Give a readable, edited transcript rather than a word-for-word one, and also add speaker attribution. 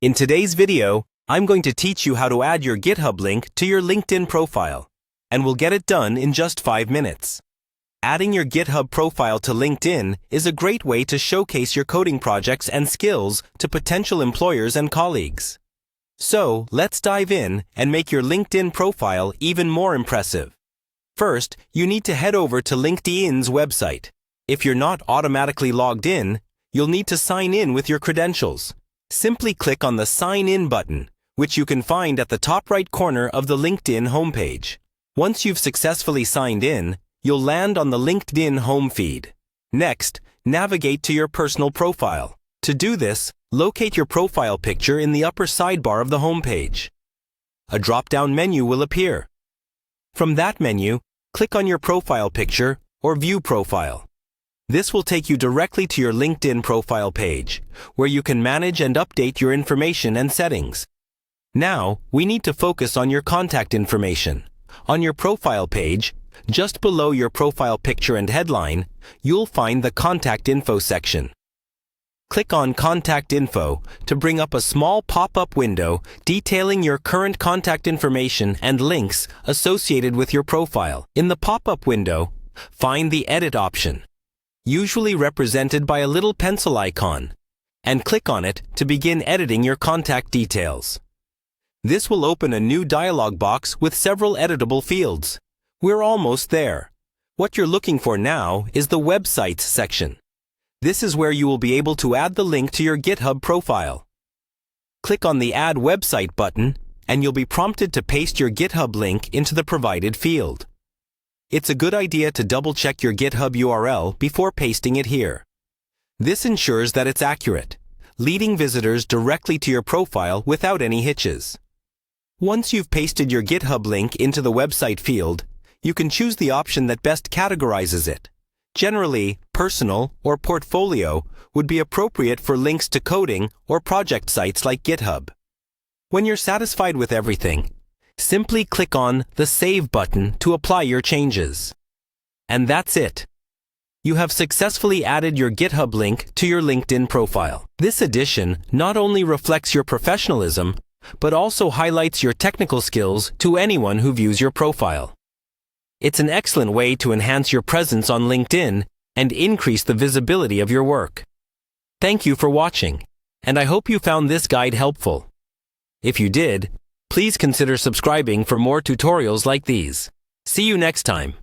Speaker 1: In today's video, I'm going to teach you how to add your GitHub link to your LinkedIn profile, and we'll get it done in just 5 minutes. Adding your GitHub profile to LinkedIn is a great way to showcase your coding projects and skills to potential employers and colleagues. So, let's dive in and make your LinkedIn profile even more impressive. First, you need to head over to LinkedIn's website. If you're not automatically logged in, you'll need to sign in with your credentials. Simply click on the Sign In button, which you can find at the top right corner of the LinkedIn homepage. Once you've successfully signed in, you'll land on the LinkedIn home feed. Next, navigate to your personal profile. To do this, locate your profile picture in the upper sidebar of the homepage. A drop-down menu will appear. From that menu, click on your profile picture or View Profile. This will take you directly to your LinkedIn profile page, where you can manage and update your information and settings. Now, we need to focus on your contact information. On your profile page, just below your profile picture and headline, you'll find the Contact Info section. Click on Contact Info to bring up a small pop-up window detailing your current contact information and links associated with your profile. In the pop-up window, find the Edit option, usually represented by a little pencil icon, and click on it to begin editing your contact details. This will open a new dialog box with several editable fields. We're almost there. What you're looking for now is the Websites section. This is where you will be able to add the link to your GitHub profile. Click on the Add Website button, and you'll be prompted to paste your GitHub link into the provided field. It's a good idea to double-check your GitHub URL before pasting it here. This ensures that it's accurate, leading visitors directly to your profile without any hitches. Once you've pasted your GitHub link into the website field, you can choose the option that best categorizes it. Generally, personal or portfolio would be appropriate for links to coding or project sites like GitHub. When you're satisfied with everything, simply click on the Save button to apply your changes. And that's it. You have successfully added your GitHub link to your LinkedIn profile. This addition not only reflects your professionalism, but also highlights your technical skills to anyone who views your profile. It's an excellent way to enhance your presence on LinkedIn and increase the visibility of your work. Thank you for watching, and I hope you found this guide helpful. If you did, please consider subscribing for more tutorials like these. See you next time.